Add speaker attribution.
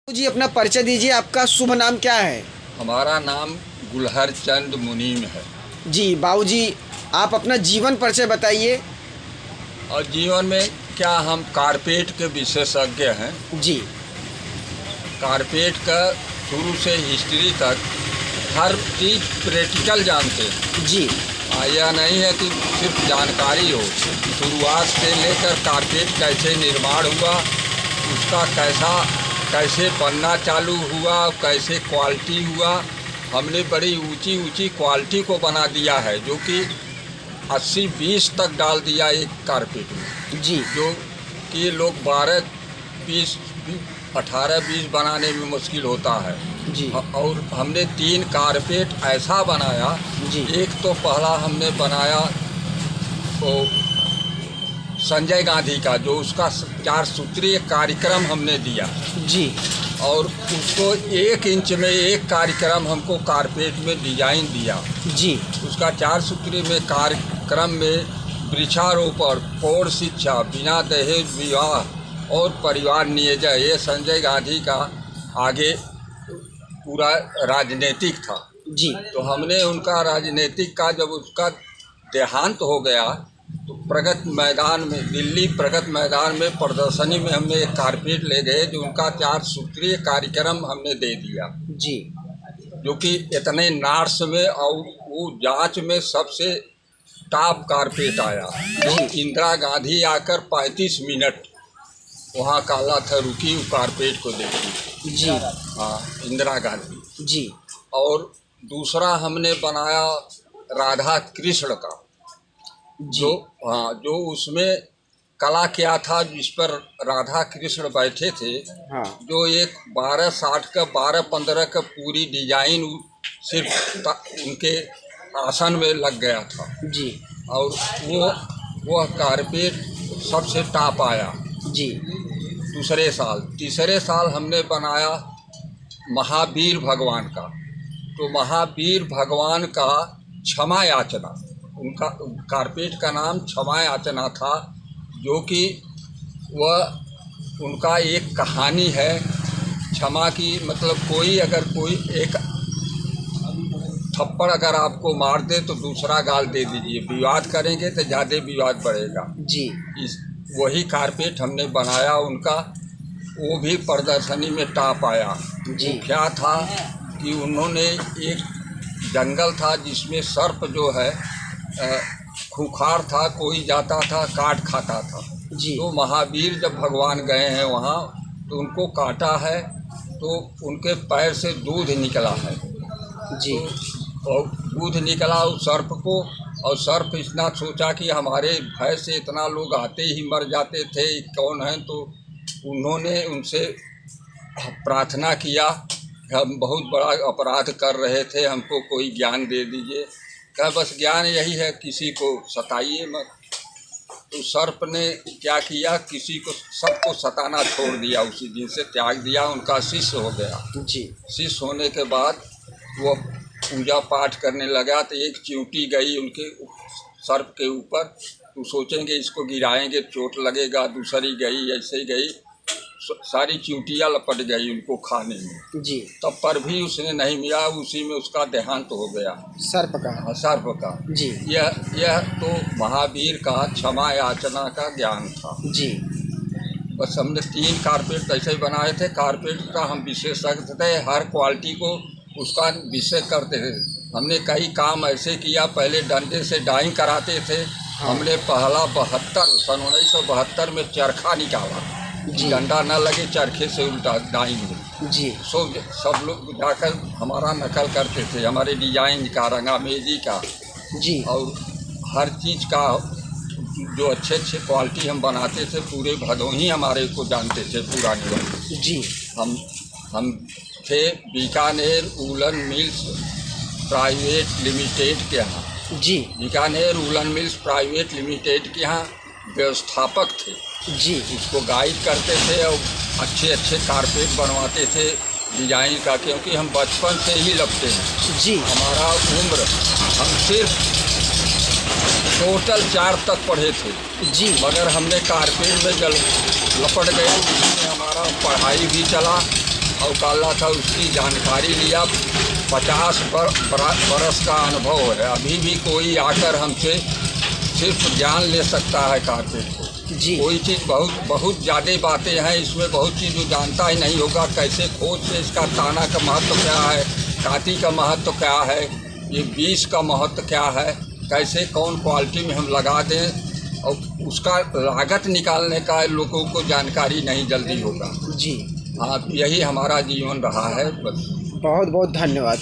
Speaker 1: जी अपना परिचय दीजिए, आपका शुभ नाम क्या है?
Speaker 2: हमारा नाम गुलहर चंद मुनीम है।
Speaker 1: जी बाबूजी, आप अपना जीवन परिचय बताइए।
Speaker 2: और जीवन में क्या हम कारपेट के विशेषज्ञ हैं।
Speaker 1: जी
Speaker 2: कारपेट का शुरू से हिस्ट्री तक हर चीज़ प्रैक्टिकल जानते हैं।
Speaker 1: जी
Speaker 2: यह नहीं है कि सिर्फ जानकारी हो। शुरुआत से लेकर कारपेट कैसे निर्माण हुआ, उसका कैसे बनना चालू हुआ, कैसे क्वालिटी हुआ, हमने बड़ी ऊंची ऊंची क्वालिटी को बना दिया है, जो कि 80-20 तक डाल दिया एक कारपेट में।
Speaker 1: जी
Speaker 2: जो कि लोग 12-20 18-20 बनाने में मुश्किल होता है।
Speaker 1: जी
Speaker 2: और हमने 3 कारपेट ऐसा बनाया।
Speaker 1: जी
Speaker 2: एक तो पहला हमने बनाया तो संजय गांधी का, जो उसका 4 सूत्रीय कार्यक्रम हमने दिया।
Speaker 1: जी
Speaker 2: और उसको 1 इंच में एक कार्यक्रम हमको कारपेट में डिजाइन दिया।
Speaker 1: जी
Speaker 2: उसका 4 सूत्रीय में कार्यक्रम में वृक्षारोपण, पौध शिक्षा, बिना दहेज विवाह और परिवार नियोजन, ये संजय गांधी का आगे पूरा राजनीतिक था।
Speaker 1: जी
Speaker 2: तो हमने उनका राजनीतिक का जब उसका देहांत हो गया तो प्रगति मैदान में, दिल्ली प्रगति मैदान में प्रदर्शनी में हमने एक कारपेट ले गए, जो उनका 4 सूत्रीय कार्यक्रम हमने दे दिया,
Speaker 1: जी
Speaker 2: जो कि इतने नार्स में और वो जांच में सबसे टॉप कारपेट आया। जो इंदिरा गांधी आकर 35 मिनट वहाँ काला था, रुकी वो कारपेट को देखी।
Speaker 1: जी
Speaker 2: हाँ, इंदिरा गांधी।
Speaker 1: जी
Speaker 2: और दूसरा हमने बनाया राधा कृष्ण का, जो उसमें कला क्या था, जिस पर राधा कृष्ण बैठे थे।
Speaker 1: हाँ
Speaker 2: जो एक 1260 का 12-15 का पूरी डिजाइन सिर्फ उनके आसन में लग गया था।
Speaker 1: जी
Speaker 2: और वह कारपेट सबसे टॉप आया
Speaker 1: जी
Speaker 2: दूसरे साल। तीसरे साल हमने बनाया महावीर भगवान का। तो महावीर भगवान का क्षमा याचना, उनका कारपेट का नाम क्षमा याचना था, जो कि वह उनका एक कहानी है क्षमा की। मतलब कोई एक थप्पड़ अगर आपको मार दे तो दूसरा गाल दे दीजिए, विवाद करेंगे तो ज़्यादा विवाद बढ़ेगा।
Speaker 1: जी
Speaker 2: वही कारपेट हमने बनाया उनका, वो भी प्रदर्शनी में टॉप आया।
Speaker 1: जी
Speaker 2: वो क्या था कि उन्होंने एक जंगल था जिसमें सर्प जो है खूंखार था, कोई जाता था काट खाता था।
Speaker 1: जी
Speaker 2: तो महावीर जब भगवान गए हैं वहाँ तो उनको काटा है, तो उनके पैर से दूध निकला है।
Speaker 1: जी
Speaker 2: और दूध निकला उस सर्प को, और सर्प इतना सोचा कि हमारे भय से इतना लोग आते ही मर जाते थे, कौन है। तो उन्होंने उनसे प्रार्थना किया, हम बहुत बड़ा अपराध कर रहे थे, हमको कोई ज्ञान दे दीजिए। कहा बस ज्ञान यही है, किसी को सताइए मत। तो सर्प ने क्या किया, सबको सताना छोड़ दिया, उसी दिन से त्याग दिया, उनका शिष्य हो गया।
Speaker 1: जी
Speaker 2: शिष्य होने के बाद वो पूजा पाठ करने लगा, तो एक चींटी गई उनके सर्प के ऊपर। तो सोचेंगे इसको गिराएंगे चोट लगेगा, दूसरी गई, ऐसे ही गई, सारी चींटियाँ लपट गई उनको खाने में।
Speaker 1: जी
Speaker 2: तब पर भी उसने नहीं मिला, उसी में उसका देहांत हो गया,
Speaker 1: सर्प का।
Speaker 2: सर्प का।
Speaker 1: जी
Speaker 2: यह तो महावीर का क्षमा याचना का ज्ञान था।
Speaker 1: जी
Speaker 2: बस हमने 3 कारपेट ऐसे ही बनाए थे। कारपेट का हम विशेषज्ञ थे, हर क्वालिटी को उसका विषय करते थे। हमने कई काम ऐसे किया, पहले डंडे से डाइंग कराते थे। हमने पहला 72 सन 1972 में चरखा निकाला, डंडा न लगे, चरखे से उल्टा डाइंग में।
Speaker 1: जी
Speaker 2: सब लोग जाकर हमारा नकल करते थे, हमारे डिजाइन का, रंगामेजी का।
Speaker 1: जी
Speaker 2: और हर चीज़ का जो अच्छे क्वालिटी हम बनाते थे, पूरे भदोही हमारे को जानते थे, पूरा निगम।
Speaker 1: जी
Speaker 2: हम थे Bikaner woollen mills private limited के यहाँ।
Speaker 1: जी
Speaker 2: Bikaner woollen mills private limited के यहाँ व्यवस्थापक थे।
Speaker 1: जी
Speaker 2: उसको गाइड करते थे और अच्छे कारपेट बनवाते थे डिजाइन का, क्योंकि हम बचपन से ही लगते हैं।
Speaker 1: जी
Speaker 2: हमारा उम्र, हम सिर्फ टोटल 4 तक पढ़े थे।
Speaker 1: जी
Speaker 2: मगर हमने कारपेट में जब लपट गए, उसमें हमारा पढ़ाई भी चला और काला था उसकी जानकारी लिया। 50 बरस का अनुभव है। अभी भी कोई आकर हमसे सिर्फ ज्ञान ले सकता है कारपेट को।
Speaker 1: जी
Speaker 2: कोई चीज़ बहुत ज़्यादा बातें हैं इसमें, बहुत चीज़ जो जानता ही नहीं होगा। कैसे खोज से इसका ताना का महत्व क्या है, कांटी का महत्व क्या है, ये बीज का महत्व क्या है, कैसे कौन क्वालिटी में हम लगा दें, और उसका लागत निकालने का लोगों को जानकारी नहीं जल्दी होगा।
Speaker 1: जी
Speaker 2: हाँ, यही हमारा जीवन रहा है बस।
Speaker 1: बहुत बहुत धन्यवाद।